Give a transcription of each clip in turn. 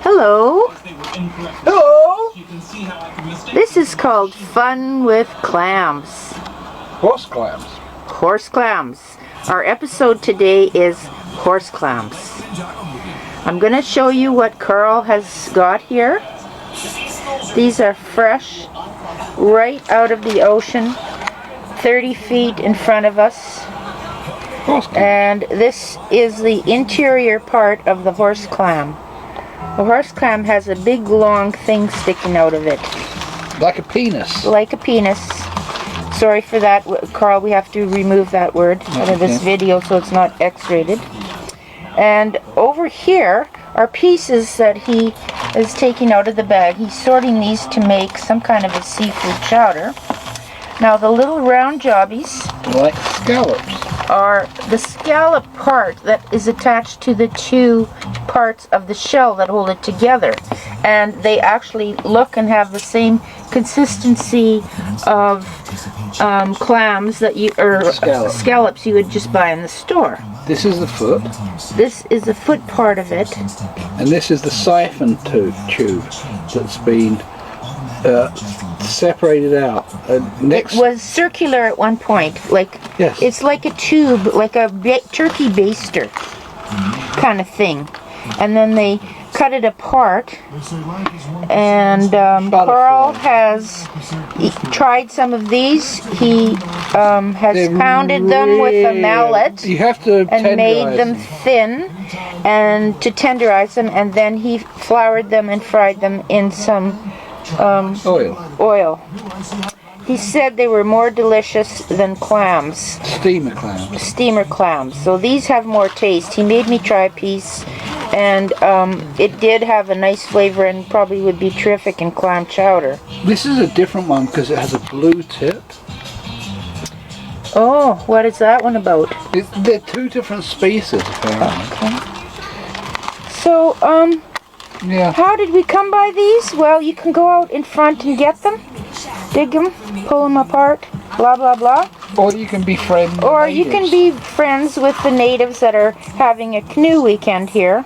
Hello. Hello. This is called Fun with Clams. Horse clams. Horse clams. Our episode today is horse clams. I'm going to show you what Carl has got here. These are fresh, right out of the ocean, 30 feet in front of us. And this is the interior part of the horse clam. The horse clam has a big long thing sticking out of it. Like a penis. Like a penis. Sorry for that, Carl. We have to remove that word out of this video so it's not X-rated. And over here are pieces that he is taking out of the bag. He's sorting these to make some kind of a seafood chowder. Now the little round jobbies, like scallops, are the scallop part that is attached to the two parts of the shell that hold it together, and they actually look and have the same consistency of clams that you scallops you would just buy in the store. This is the foot. This is the foot part of it, and this is the siphon tube that's been separated out. It was circular at one point, like it's like a tube, like a turkey baster kind of thing, and then they cut it apart. And Carl has tried some of these. He has pounded them with a mallet. You have to and made them thin, and to tenderize them, and then he floured them and fried them in some oil. He said they were more delicious than clams. Steamer clams. Steamer clams. So these have more taste. He made me try a piece, and it did have a nice flavor and probably would be terrific in clam chowder. This is a different one because it has a blue tip. Oh, what is that one about? They're two different species, apparently. Okay. So, yeah. How did we come by these? Well, you can go out in front and get them, dig them, pull them apart, blah blah blah. Or you can be friends. Or you can be friends with the natives that are having a canoe weekend here,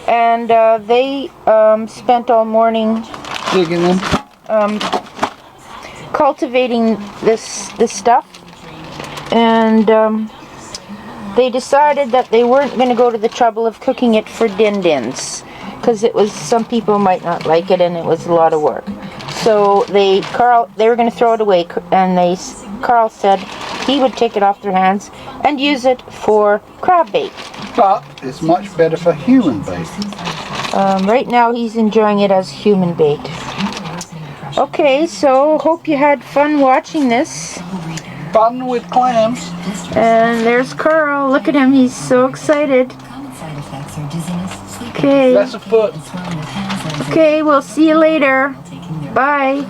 and they spent all morning digging them, cultivating this stuff, and they decided that they weren't going to go to the trouble of cooking it for din-dins, because it was, some people might not like it and it was a lot of work. So they were going to throw it away, and Carl said he would take it off their hands and use it for crab bait. But it's much better for human bait. Right now he's enjoying it as human bait. Okay, so hope you had fun watching this. Fun with clams. And there's Carl. Look at him, he's so excited. Okay. That's a foot. Okay, we'll see you later. Bye.